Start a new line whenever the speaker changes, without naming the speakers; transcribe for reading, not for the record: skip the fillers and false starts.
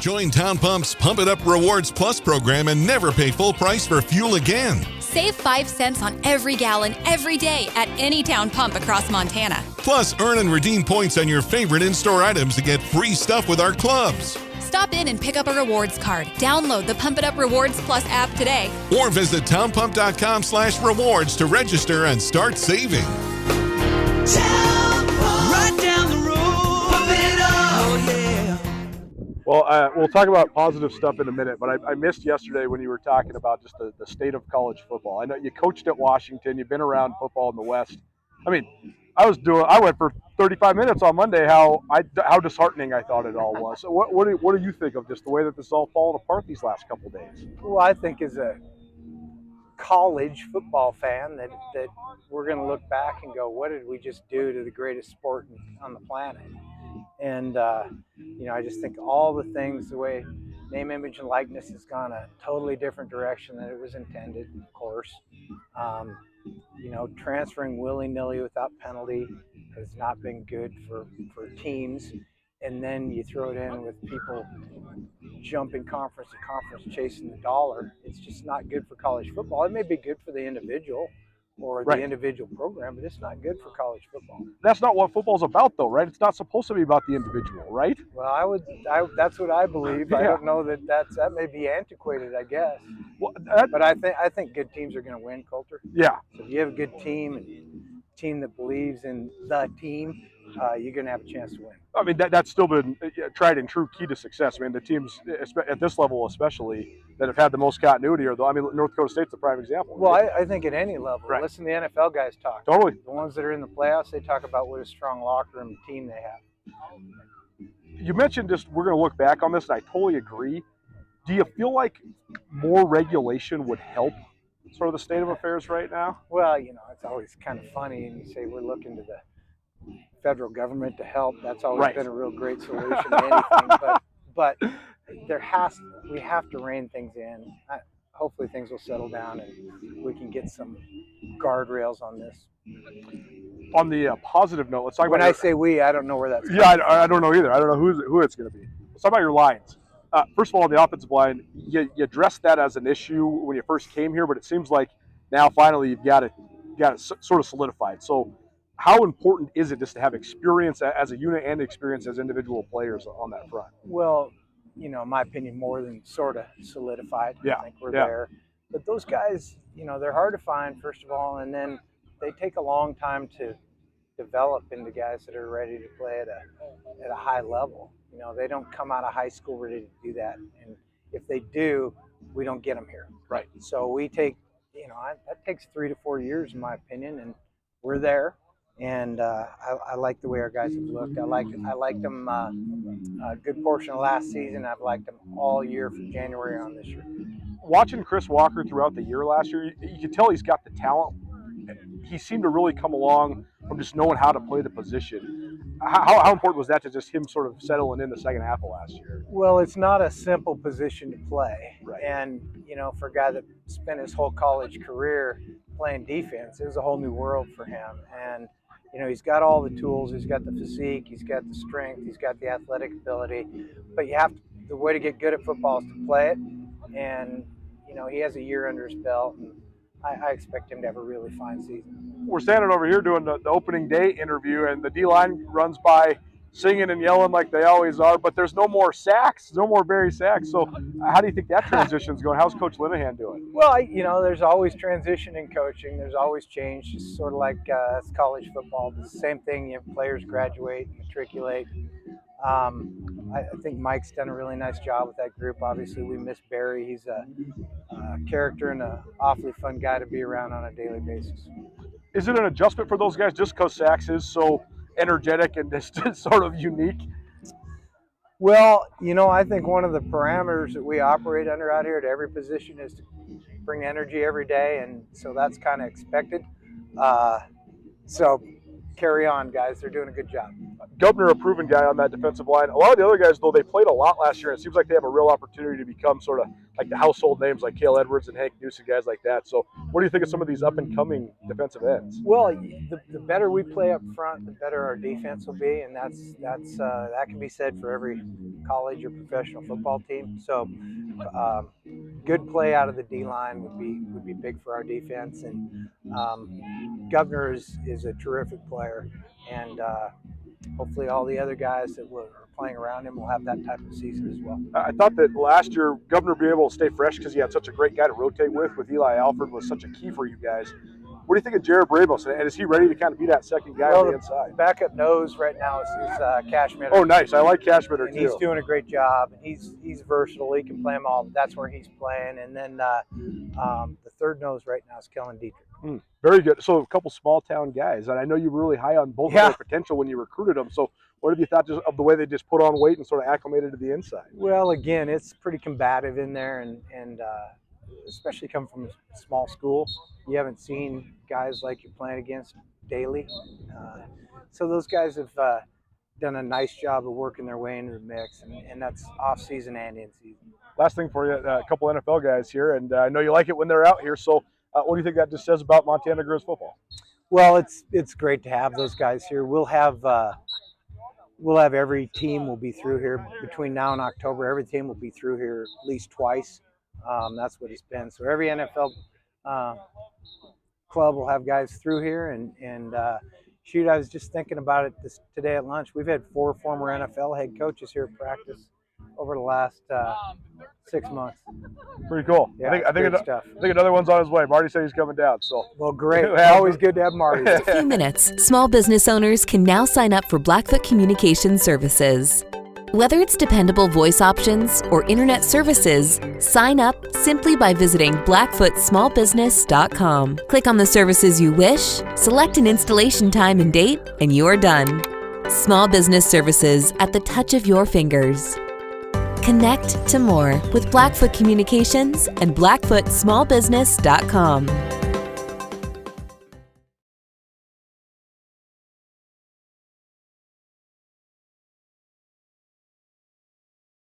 Join Town Pump's Pump It Up Rewards Plus program and never pay full price for fuel again.
Save 5 cents on every gallon every day at any Town Pump across Montana.
Plus, earn and redeem points on your favorite in-store items to get free stuff with our clubs.
Stop in and pick up a rewards card. Download the Pump It Up Rewards Plus app today.
Or visit townpump.com/rewards to register and start saving.
Right down the road. Pump it up. Oh, yeah.
Well, we'll talk about positive stuff in a minute, but I missed yesterday when you were talking about just the state of college football. I know you coached at Washington. You've been around football in the West. I mean, I went for 35 minutes on Monday. How disheartening I thought it all was. So what do you think of just the way that this is all fallen apart these last couple of days?
Well, I think as a college football fan that we're going to look back and go, what did we just do to the greatest sport on the planet? And I just think all the things, the way name, image, and likeness has gone a totally different direction than it was intended, of course. Transferring willy-nilly without penalty has not been good for teams. And then you throw it in with people jumping conference to conference chasing the dollar. It's just not good for college football. It may be good for the individual or the individual program, but it's not good for college football.
That's not what football's about, though, right? It's not supposed to be about the individual, right?
Well, that's what I believe. Yeah. I don't know that may be antiquated, I guess. Well, but I think good teams are going to win, Colter.
Yeah.
So if you have a good team and a team that believes in the team, you're going to have a chance to win.
I mean, that's still been tried and true key to success. I mean, the teams at this level especially that have had the most continuity North Dakota State's the prime example.
Well,
right?
I think at any level.
Right.
Listen to the NFL guys talk.
Totally.
The ones that are in the playoffs, they talk about what a strong locker room team they have.
You mentioned we're going to look back on this, and I totally agree. Do you feel like more regulation would help sort of the state of affairs right now?
Well, it's always kind of funny, and you say we're looking to the federal government to help. That's always been a real great solution to anything. But we have to rein things in. Hopefully things will settle down and we can get some guardrails on this.
On the positive note, let's talk about.
When I say we, I don't know where that's.
Yeah, I don't know either. I don't know who it's going to be. Let's talk about your lines. First of all, the offensive line, you addressed that as an issue when you first came here, but it seems like now finally you've got it sort of solidified. So, how important is it just to have experience as a unit and experience as individual players on that front?
Well, in my opinion, more than sort of solidified.
Yeah.
I think we're there. But those guys, they're hard to find, first of all, and then they take a long time to develop into guys that are ready to play at a high level. They don't come out of high school ready to do that. And if they do, we don't get them here.
Right.
So we take, that takes 3 to 4 years, in my opinion, and we're there. And I like the way our guys have looked. I liked them a good portion of last season. I've liked them all year from January on this year.
Watching Chris Walker throughout the year last year, you could tell he's got the talent. He seemed to really come along from just knowing how to play the position. How important was that to just him sort of settling in the second half of last year?
Well, it's not a simple position to play.
Right.
And, for a guy that spent his whole college career playing defense, it was a whole new world for him. And, he's got all the tools. He's got the physique. He's got the strength. He's got the athletic ability. But the way to get good at football is to play it. And, he has a year under his belt. And I expect him to have a really fine season.
We're standing over here doing the opening day interview, and the D-line runs by singing and yelling like they always are, but there's no more sacks, no more Barry sacks. So how do you think that transition's going? How's Coach Linehan doing?
Well, there's always transition in coaching. There's always change. It's sort of like it's college football. It's the same thing. Players graduate, matriculate. I think Mike's done a really nice job with that group. Obviously, we miss Barry. He's a character and an awfully fun guy to be around on a daily basis.
Is it an adjustment for those guys just because Sachs is so energetic and just sort of unique?
Well, I think one of the parameters that we operate under out here at every position is to bring energy every day, and so that's kind of expected. So carry on, guys. They're doing a good job.
Governor, a proven guy on that defensive line. A lot of the other guys, though, they played a lot last year. And it seems like they have a real opportunity to become sort of like the household names like Cale Edwards and Hank Newsom, guys like that. So what do you think of some of these up-and-coming defensive ends?
Well, the better we play up front, the better our defense will be, and that can be said for every college or professional football team. So, good play out of the D line would be big for our defense. And Governor is a terrific player, and hopefully all the other guys that are playing around him will have that type of season as well.
I thought that last year, Governor being able to stay fresh because he had such a great guy to rotate with Eli Alford was such a key for you guys. What do you think of Jared Bramos? And is he ready to kind of be that second guy on the inside?
Backup nose right now is Cashmitter.
Oh, nice. I like Cashmitter too.
He's doing a great job. And he's versatile. He can play them all. That's where he's playing. And then the third nose right now is Kellen Dietrich.
Very good. So a couple small town guys, and I know you were really high on both of their potential when you recruited them. So what have you thought just of the way they just put on weight and sort of acclimated to the inside?
Well, again, it's pretty combative in there, and especially coming from a small school, you haven't seen guys like you're playing against daily. So those guys have done a nice job of working their way into the mix, and that's off season and in season.
Last thing for you, a couple NFL guys here, and I know you like it when they're out here. So what do you think that just says about Montana Griz football?
Well, it's great to have those guys here. We'll have every team will be through here between now and October. Every team will be through here at least twice. That's what it's been. So every NFL club will have guys through here, and shoot, I was just thinking about it today at lunch. We've had 4 former NFL head coaches here at practice over the last 6 months.
Pretty cool.
Yeah,
I think another one's on his way. Marty said he's coming down. So
well, great. Always good to have Marty.
In a few minutes, small business owners can now sign up for Blackfoot Communication Services. Whether it's dependable voice options or internet services, sign up simply by visiting blackfootsmallbusiness.com. Click on the services you wish, select an installation time and date, and you're done. Small business services at the touch of your fingers. Connect to more with Blackfoot Communications and blackfootsmallbusiness.com.